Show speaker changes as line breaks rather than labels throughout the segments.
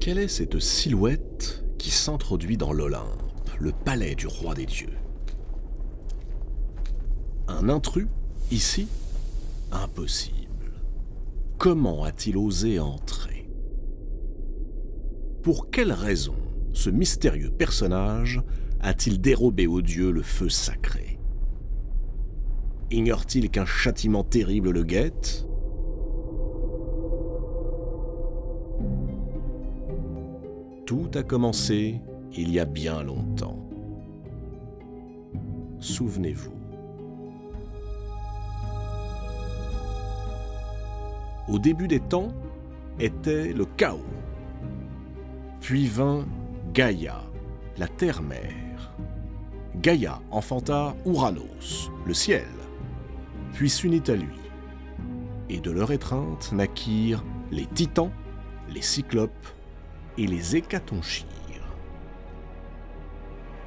Quelle est cette silhouette qui s'introduit dans l'Olympe, le palais du roi des dieux? Un intrus, ici? Impossible. Comment a-t-il osé entrer? Pour quelle raison ce mystérieux personnage a-t-il dérobé aux dieux le feu sacré? Ignore-t-il qu'un châtiment terrible le guette? Tout a commencé il y a bien longtemps. Souvenez-vous. Au début des temps était le chaos. Puis vint Gaïa, la terre-mère. Gaïa enfanta Ouranos, le ciel, puis s'unit à lui. Et de leur étreinte naquirent les titans, les cyclopes et les hécatonchires.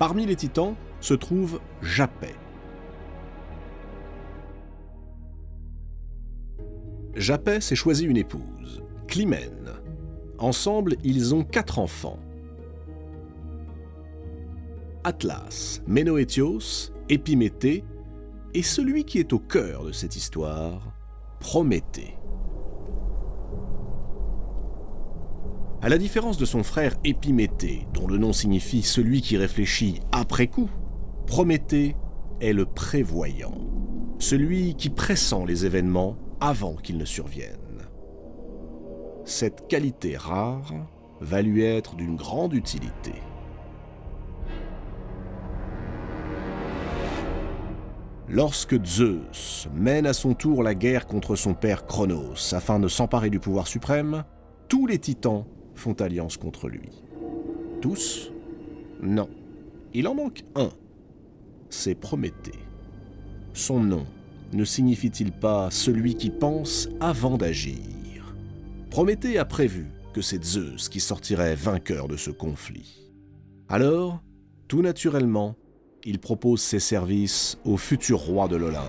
Parmi les titans se trouve Japet. Japet s'est choisi une épouse, Clymène. Ensemble, ils ont 4 enfants. Atlas, Ménoétios, Épiméthée et celui qui est au cœur de cette histoire, Prométhée. À la différence de son frère Épiméthée, dont le nom signifie celui qui réfléchit après coup, Prométhée est le prévoyant, celui qui pressent les événements avant qu'ils ne surviennent. Cette qualité rare va lui être d'une grande utilité. Lorsque Zeus mène à son tour la guerre contre son père Cronos afin de s'emparer du pouvoir suprême, tous les titans font alliance contre lui. Tous? Non. Il en manque un. C'est Prométhée. Son nom ne signifie-t-il pas celui qui pense avant d'agir? Prométhée a prévu que c'est Zeus qui sortirait vainqueur de ce conflit. Alors, tout naturellement, il propose ses services au futur roi de l'Olympe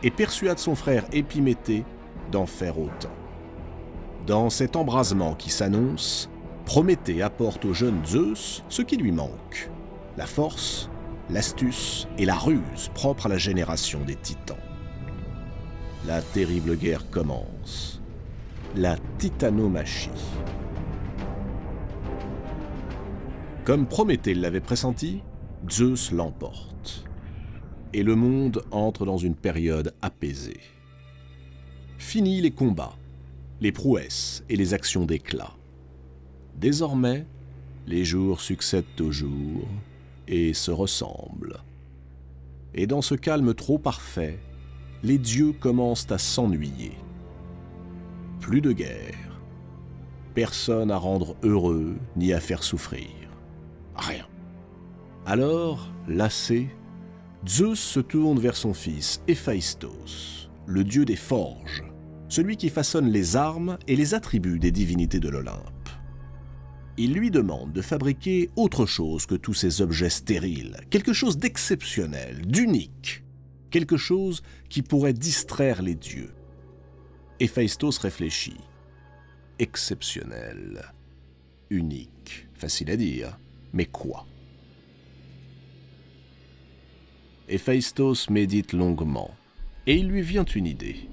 et persuade son frère Épiméthée d'en faire autant. Dans cet embrasement qui s'annonce, Prométhée apporte au jeune Zeus ce qui lui manque, la force, l'astuce et la ruse propres à la génération des titans. La terrible guerre commence, la titanomachie. Comme Prométhée l'avait pressenti, Zeus l'emporte, et le monde entre dans une période apaisée. Fini les combats, les prouesses et les actions d'éclat. Désormais, les jours succèdent aux jours et se ressemblent. Et dans ce calme trop parfait, les dieux commencent à s'ennuyer. Plus de guerre, personne à rendre heureux ni à faire souffrir. Rien. Alors, lassé, Zeus se tourne vers son fils Héphaïstos, le dieu des forges, celui qui façonne les armes et les attributs des divinités de l'Olympe. Il lui demande de fabriquer autre chose que tous ces objets stériles, quelque chose d'exceptionnel, d'unique, quelque chose qui pourrait distraire les dieux. Héphaïstos réfléchit. Exceptionnel, unique, facile à dire, mais quoi? Héphaïstos médite longuement, et il lui vient une idée.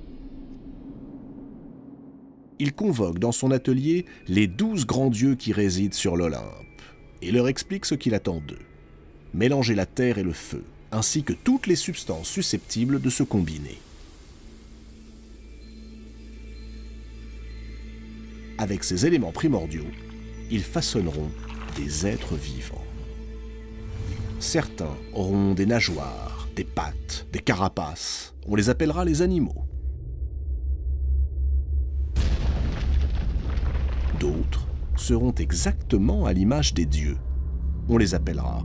Il convoque dans son atelier les 12 grands dieux qui résident sur l'Olympe, et leur explique ce qu'il attend d'eux. Mélanger la terre et le feu, ainsi que toutes les substances susceptibles de se combiner. Avec ces éléments primordiaux, ils façonneront des êtres vivants. Certains auront des nageoires, des pattes, des carapaces. On les appellera les animaux. D'autres seront exactement à l'image des dieux. On les appellera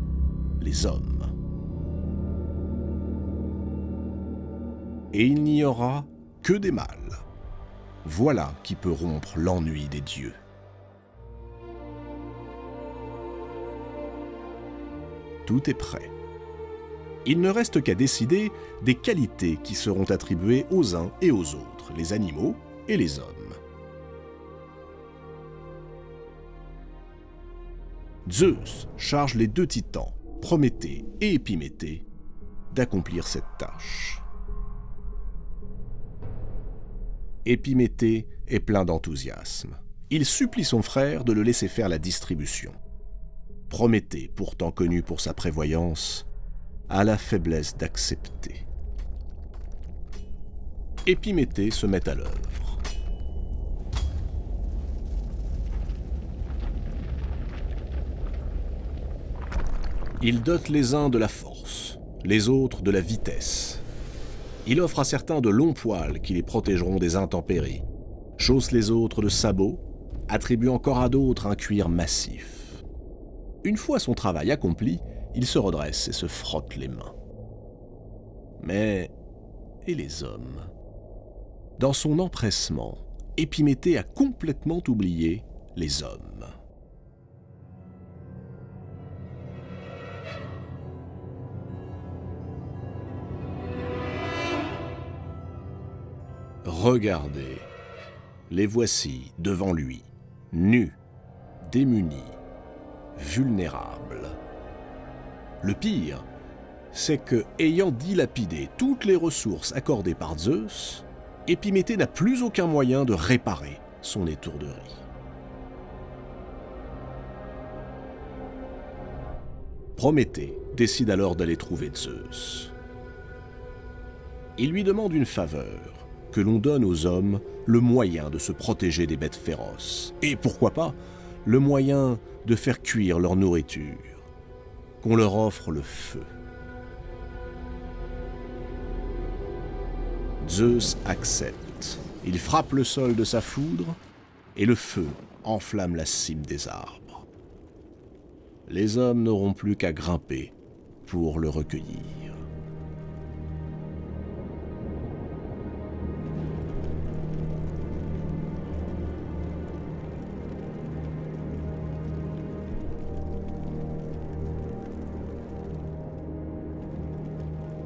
les hommes. Et il n'y aura que des mâles. Voilà qui peut rompre l'ennui des dieux. Tout est prêt. Il ne reste qu'à décider des qualités qui seront attribuées aux uns et aux autres, les animaux et les hommes. Zeus charge les deux titans, Prométhée et Épiméthée, d'accomplir cette tâche. Épiméthée est plein d'enthousiasme. Il supplie son frère de le laisser faire la distribution. Prométhée, pourtant connu pour sa prévoyance, a la faiblesse d'accepter. Épiméthée se met à l'œuvre. Il dote les uns de la force, les autres de la vitesse. Il offre à certains de longs poils qui les protégeront des intempéries, chausse les autres de sabots, attribue encore à d'autres un cuir massif. Une fois son travail accompli, il se redresse et se frotte les mains. Mais, et les hommes? Dans son empressement, Épiméthée a complètement oublié les hommes. Regardez, les voici devant lui, nus, démunis, vulnérables. Le pire, c'est que, ayant dilapidé toutes les ressources accordées par Zeus, Épiméthée n'a plus aucun moyen de réparer son étourderie. Prométhée décide alors d'aller trouver Zeus. Il lui demande une faveur, que l'on donne aux hommes le moyen de se protéger des bêtes féroces. Et pourquoi pas, le moyen de faire cuire leur nourriture, qu'on leur offre le feu. Zeus accepte. Il frappe le sol de sa foudre, et le feu enflamme la cime des arbres. Les hommes n'auront plus qu'à grimper pour le recueillir.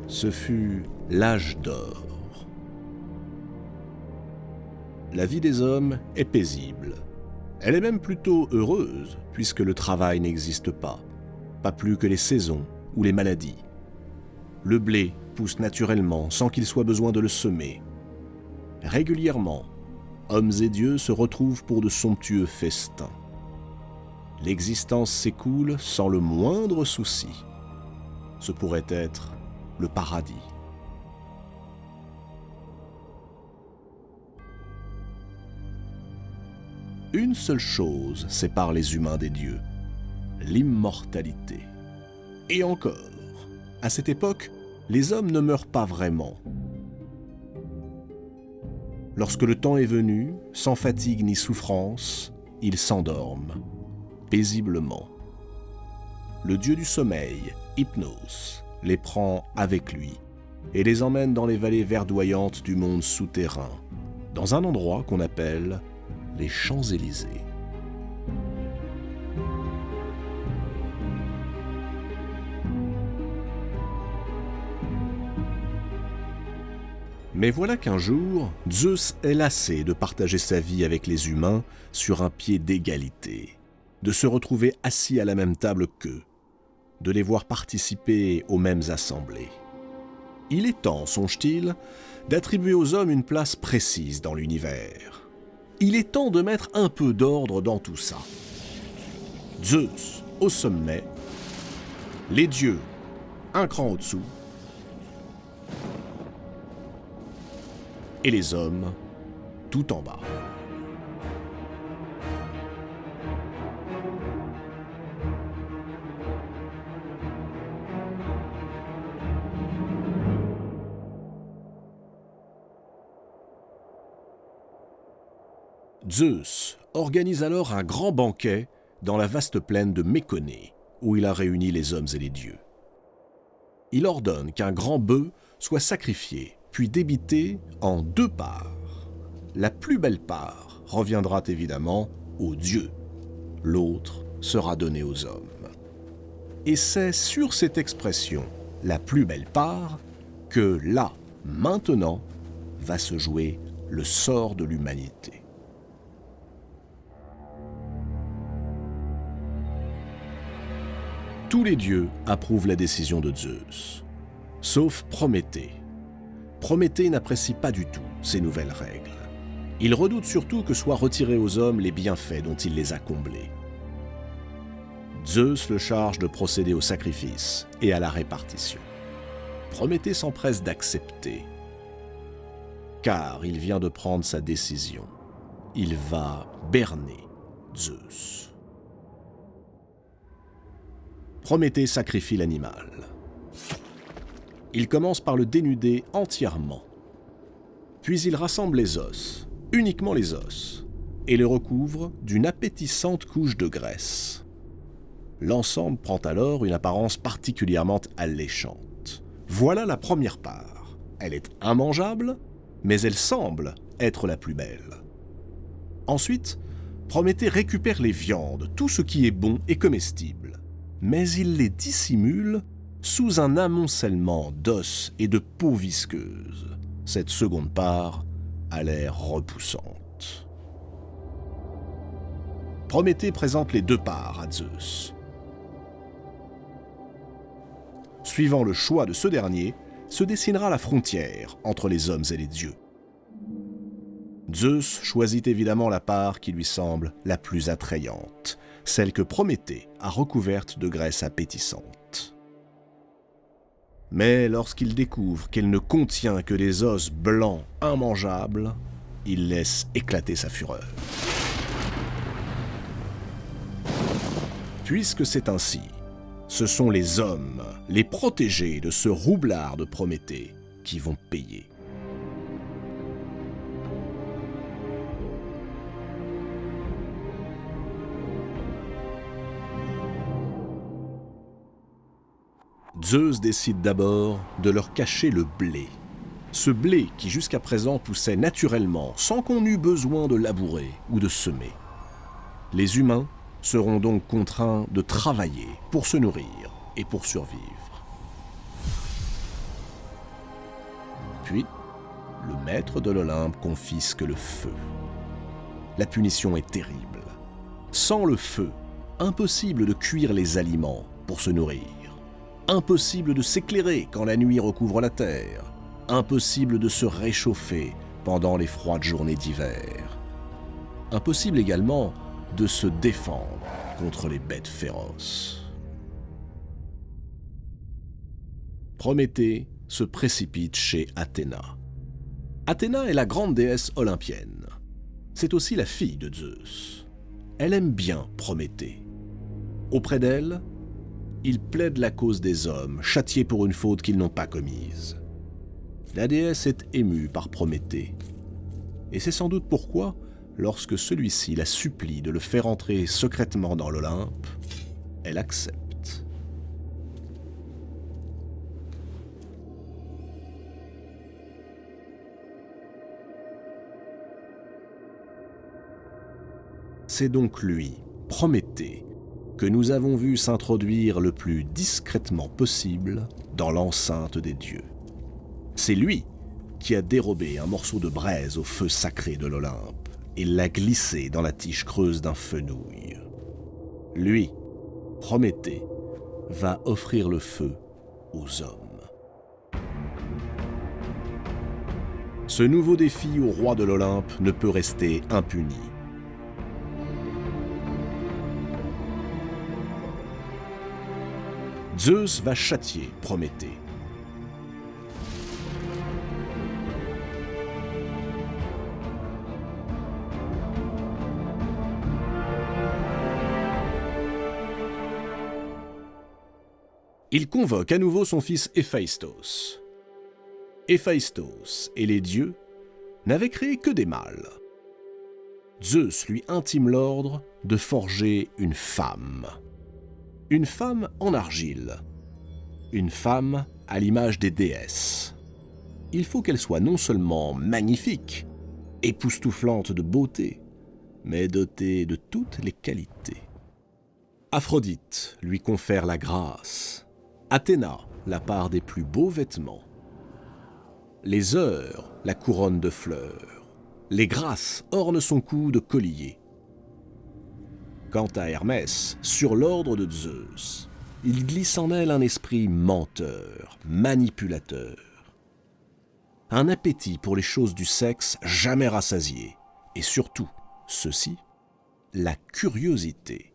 Ce fut l'âge d'or. La vie des hommes est paisible. Elle est même plutôt heureuse, puisque le travail n'existe pas plus que les saisons ou les maladies. Le blé pousse naturellement sans qu'il soit besoin de le semer. Régulièrement, hommes et dieux se retrouvent pour de somptueux festins. L'existence s'écoule sans le moindre souci. Ce pourrait être le paradis. Une seule chose sépare les humains des dieux, l'immortalité. Et encore, à cette époque, les hommes ne meurent pas vraiment. Lorsque le temps est venu, sans fatigue ni souffrance, ils s'endorment, paisiblement. Le dieu du sommeil, Hypnos, les prend avec lui et les emmène dans les vallées verdoyantes du monde souterrain, dans un endroit qu'on appelle les Champs-Élysées. Mais voilà qu'un jour, Zeus est lassé de partager sa vie avec les humains sur un pied d'égalité, de se retrouver assis à la même table qu'eux, de les voir participer aux mêmes assemblées. Il est temps, songe-t-il, d'attribuer aux hommes une place précise dans l'univers. Il est temps de mettre un peu d'ordre dans tout ça. Zeus au sommet, les dieux un cran au-dessous, et les hommes tout en bas. Zeus organise alors un grand banquet dans la vaste plaine de Méconée, où il a réuni les hommes et les dieux. Il ordonne qu'un grand bœuf soit sacrifié, puis débité en 2 parts. La plus belle part reviendra évidemment aux dieux, l'autre sera donnée aux hommes. Et c'est sur cette expression, la plus belle part, que là, maintenant, va se jouer le sort de l'humanité. Tous les dieux approuvent la décision de Zeus, sauf Prométhée. Prométhée n'apprécie pas du tout ces nouvelles règles. Il redoute surtout que soient retirés aux hommes les bienfaits dont il les a comblés. Zeus le charge de procéder au sacrifice et à la répartition. Prométhée s'empresse d'accepter, car il vient de prendre sa décision. Il va berner Zeus. Prométhée sacrifie l'animal. Il commence par le dénuder entièrement. Puis il rassemble les os, uniquement les os, et les recouvre d'une appétissante couche de graisse. L'ensemble prend alors une apparence particulièrement alléchante. Voilà la première part. Elle est immangeable, mais elle semble être la plus belle. Ensuite, Prométhée récupère les viandes, tout ce qui est bon et comestible, mais il les dissimule sous un amoncellement d'os et de peau visqueuse. Cette seconde part a l'air repoussante. Prométhée présente les deux parts à Zeus. Suivant le choix de ce dernier, se dessinera la frontière entre les hommes et les dieux. Zeus choisit évidemment la part qui lui semble la plus attrayante, celle que Prométhée a recouverte de graisse appétissante. Mais lorsqu'il découvre qu'elle ne contient que des os blancs immangeables, il laisse éclater sa fureur. Puisque c'est ainsi, ce sont les hommes, les protégés de ce roublard de Prométhée, qui vont payer. Zeus décide d'abord de leur cacher le blé. Ce blé qui jusqu'à présent poussait naturellement sans qu'on eût besoin de labourer ou de semer. Les humains seront donc contraints de travailler pour se nourrir et pour survivre. Puis, le maître de l'Olympe confisque le feu. La punition est terrible. Sans le feu, impossible de cuire les aliments pour se nourrir. Impossible de s'éclairer quand la nuit recouvre la terre. Impossible de se réchauffer pendant les froides journées d'hiver. Impossible également de se défendre contre les bêtes féroces. Prométhée se précipite chez Athéna. Athéna est la grande déesse olympienne. C'est aussi la fille de Zeus. Elle aime bien Prométhée. Auprès d'elle, il plaide la cause des hommes, châtiés pour une faute qu'ils n'ont pas commise. La déesse est émue par Prométhée. Et c'est sans doute pourquoi, lorsque celui-ci la supplie de le faire entrer secrètement dans l'Olympe, elle accepte. C'est donc lui, Prométhée, que nous avons vu s'introduire le plus discrètement possible dans l'enceinte des dieux. C'est lui qui a dérobé un morceau de braise au feu sacré de l'Olympe et l'a glissé dans la tige creuse d'un fenouil. Lui, Prométhée, va offrir le feu aux hommes. Ce nouveau défi au roi de l'Olympe ne peut rester impuni. Zeus va châtier Prométhée. Il convoque à nouveau son fils Héphaïstos. Héphaïstos et les dieux n'avaient créé que des mâles. Zeus lui intime l'ordre de forger une femme. Une femme en argile. Une femme à l'image des déesses. Il faut qu'elle soit non seulement magnifique, époustouflante de beauté, mais dotée de toutes les qualités. Aphrodite lui confère la grâce. Athéna, la part des plus beaux vêtements. Les heures, la couronne de fleurs. Les grâces ornent son cou de collier. Quant à Hermès, sur l'ordre de Zeus, il glisse en elle un esprit menteur, manipulateur. Un appétit pour les choses du sexe jamais rassasié. Et surtout, ceci, la curiosité.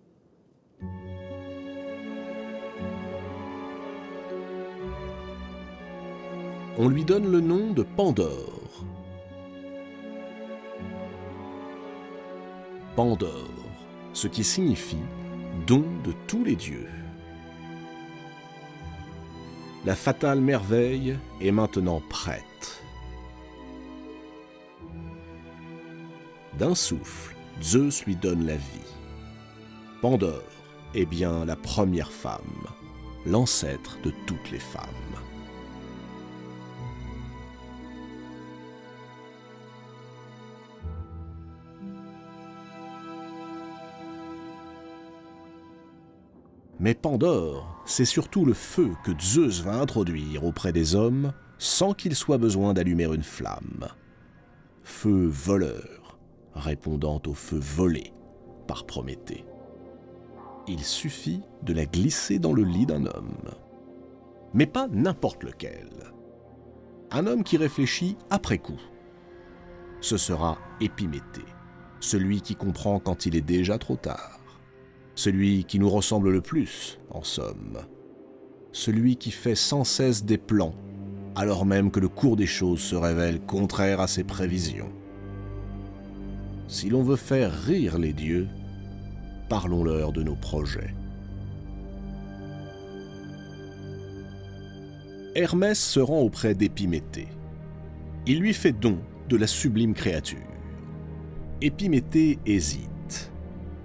On lui donne le nom de Pandore. Pandore, ce qui signifie don de tous les dieux. La fatale merveille est maintenant prête. D'un souffle, Zeus lui donne la vie. Pandore est bien la première femme, l'ancêtre de toutes les femmes. Mais Pandore, c'est surtout le feu que Zeus va introduire auprès des hommes sans qu'il soit besoin d'allumer une flamme. Feu voleur, répondant au feu volé par Prométhée. Il suffit de la glisser dans le lit d'un homme. Mais pas n'importe lequel. Un homme qui réfléchit après coup. Ce sera Épiméthée, celui qui comprend quand il est déjà trop tard. Celui qui nous ressemble le plus, en somme. Celui qui fait sans cesse des plans, alors même que le cours des choses se révèle contraire à ses prévisions. Si l'on veut faire rire les dieux, parlons-leur de nos projets. Hermès se rend auprès d'Épiméthée. Il lui fait don de la sublime créature. Épiméthée hésite.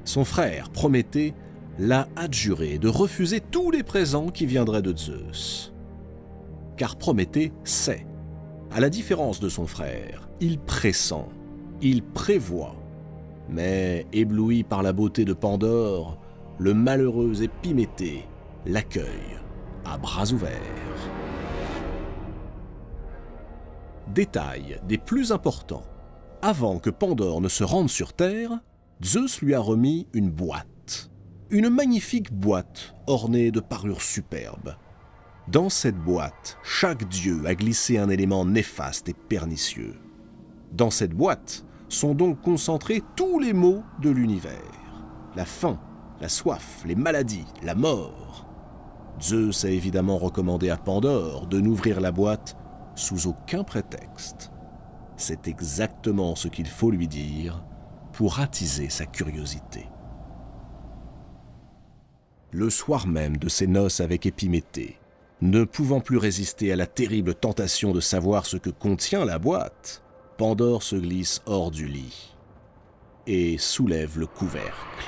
Son frère, Prométhée, l'a adjuré de refuser tous les présents qui viendraient de Zeus. Car Prométhée sait, à la différence de son frère, il pressent, il prévoit. Mais, ébloui par la beauté de Pandore, le malheureux Épiméthée l'accueille à bras ouverts. Détail des plus importants. Avant que Pandore ne se rende sur Terre, Zeus lui a remis une boîte. Une magnifique boîte ornée de parures superbes. Dans cette boîte, chaque dieu a glissé un élément néfaste et pernicieux. Dans cette boîte sont donc concentrés tous les maux de l'univers. La faim, la soif, les maladies, la mort. Zeus a évidemment recommandé à Pandore de n'ouvrir la boîte sous aucun prétexte. C'est exactement ce qu'il faut lui dire pour attiser sa curiosité. Le soir même de ses noces avec Épiméthée, ne pouvant plus résister à la terrible tentation de savoir ce que contient la boîte, Pandore se glisse hors du lit et soulève le couvercle.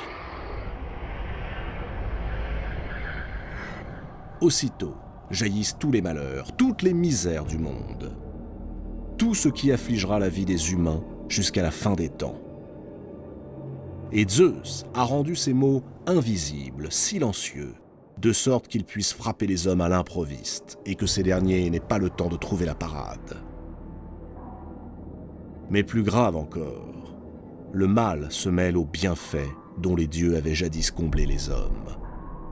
Aussitôt jaillissent tous les malheurs, toutes les misères du monde, tout ce qui affligera la vie des humains jusqu'à la fin des temps. Et Zeus a rendu ces mots invisibles, silencieux, de sorte qu'ils puissent frapper les hommes à l'improviste et que ces derniers n'aient pas le temps de trouver la parade. Mais plus grave encore, le mal se mêle aux bienfaits dont les dieux avaient jadis comblé les hommes,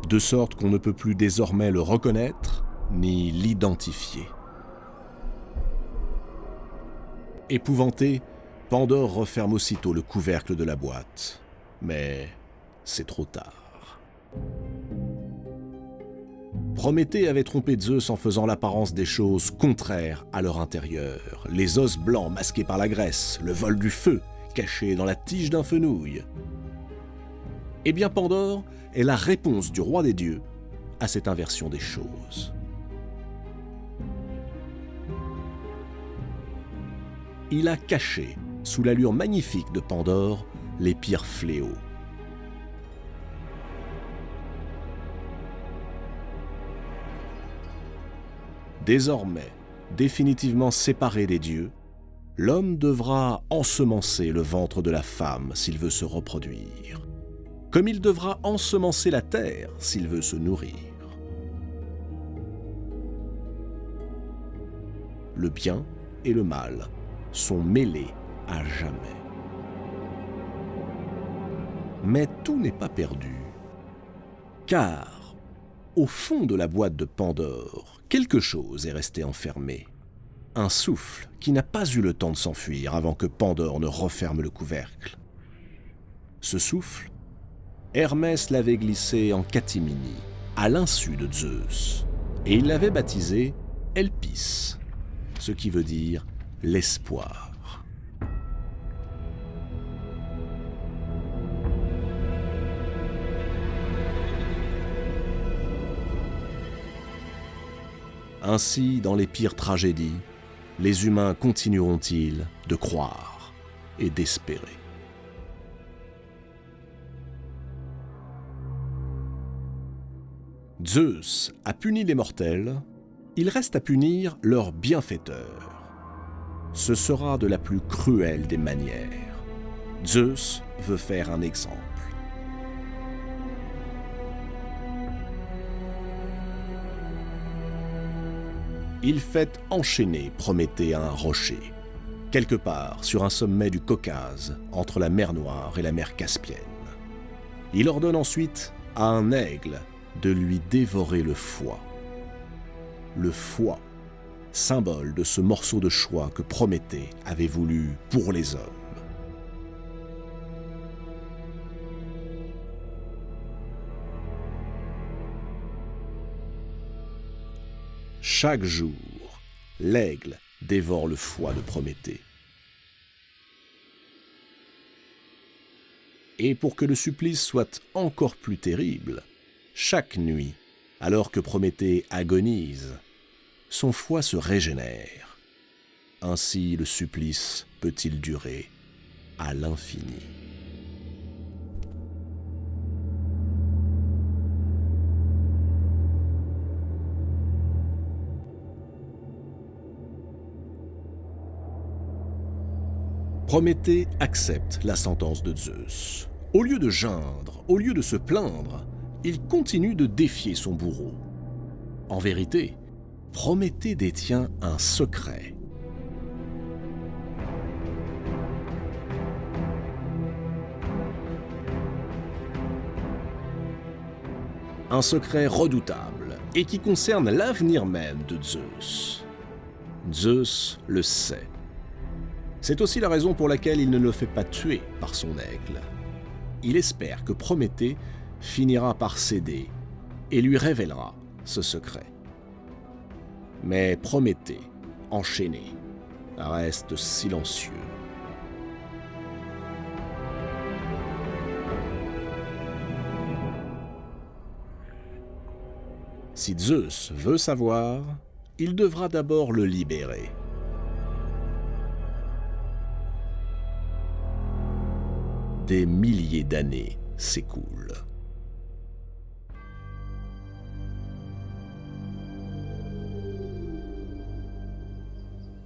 de sorte qu'on ne peut plus désormais le reconnaître ni l'identifier. Épouvanté, Pandore referme aussitôt le couvercle de la boîte. Mais c'est trop tard. Prométhée avait trompé Zeus en faisant l'apparence des choses contraires à leur intérieur. Les os blancs masqués par la graisse, le vol du feu caché dans la tige d'un fenouil. Eh bien Pandore est la réponse du roi des dieux à cette inversion des choses. Il a caché, sous l'allure magnifique de Pandore, les pires fléaux. Désormais, définitivement séparé des dieux, l'homme devra ensemencer le ventre de la femme s'il veut se reproduire, comme il devra ensemencer la terre s'il veut se nourrir. Le bien et le mal sont mêlés à jamais. Mais tout n'est pas perdu, car Au fond de la boîte de Pandore, quelque chose est resté enfermé. Un souffle qui n'a pas eu le temps de s'enfuir avant que Pandore ne referme le couvercle. Ce souffle, Hermès l'avait glissé en catimini, à l'insu de Zeus, et il l'avait baptisé Elpis, ce qui veut dire l'espoir. Ainsi, dans les pires tragédies, les humains continueront-ils de croire et d'espérer. Zeus a puni les mortels, il reste à punir leurs bienfaiteurs. Ce sera de la plus cruelle des manières. Zeus veut faire un exemple. Il fait enchaîner Prométhée à un rocher, quelque part sur un sommet du Caucase, entre la mer Noire et la mer Caspienne. Il ordonne ensuite à un aigle de lui dévorer le foie. Le foie, symbole de ce morceau de choix que Prométhée avait voulu pour les hommes. Chaque jour, l'aigle dévore le foie de Prométhée. Et pour que le supplice soit encore plus terrible, chaque nuit, alors que Prométhée agonise, son foie se régénère. Ainsi le supplice peut-il durer à l'infini. Prométhée accepte la sentence de Zeus. Au lieu de geindre, au lieu de se plaindre, il continue de défier son bourreau. En vérité, Prométhée détient un secret. Un secret redoutable et qui concerne l'avenir même de Zeus. Zeus le sait. C'est aussi la raison pour laquelle il ne le fait pas tuer par son aigle. Il espère que Prométhée finira par céder et lui révélera ce secret. Mais Prométhée, enchaîné, reste silencieux. Si Zeus veut savoir, il devra d'abord le libérer. Des milliers d'années s'écoulent.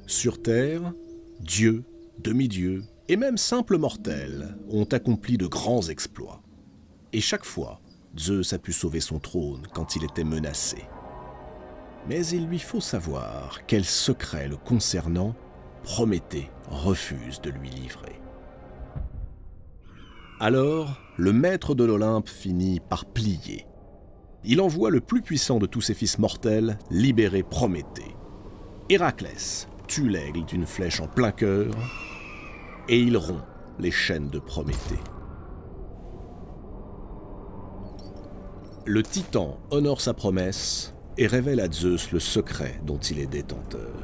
Sur Terre, dieux, demi-dieux et même simples mortels ont accompli de grands exploits. Et chaque fois, Zeus a pu sauver son trône quand il était menacé. Mais il lui faut savoir quel secret le concernant Prométhée refuse de lui livrer. Alors, le maître de l'Olympe finit par plier. Il envoie le plus puissant de tous ses fils mortels libérer Prométhée. Héraclès tue l'aigle d'une flèche en plein cœur et il rompt les chaînes de Prométhée. Le Titan honore sa promesse et révèle à Zeus le secret dont il est détenteur.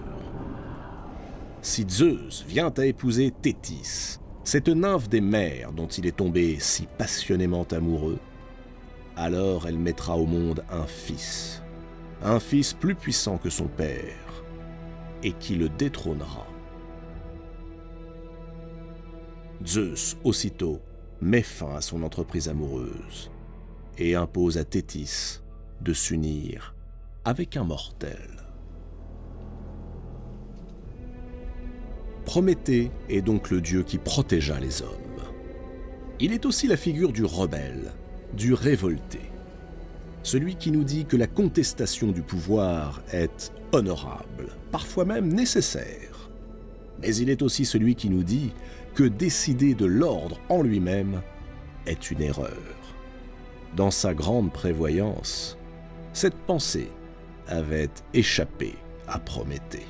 Si Zeus vient à épouser Thétis, cette nymphe des mers dont il est tombé si passionnément amoureux, alors elle mettra au monde un fils plus puissant que son père, et qui le détrônera. Zeus, aussitôt, met fin à son entreprise amoureuse et impose à Thétis de s'unir avec un mortel. Prométhée est donc le dieu qui protégea les hommes. Il est aussi la figure du rebelle, du révolté, celui qui nous dit que la contestation du pouvoir est honorable, parfois même nécessaire. Mais il est aussi celui qui nous dit que décider de l'ordre en lui-même est une erreur. Dans sa grande prévoyance, Cette pensée avait échappé à Prométhée.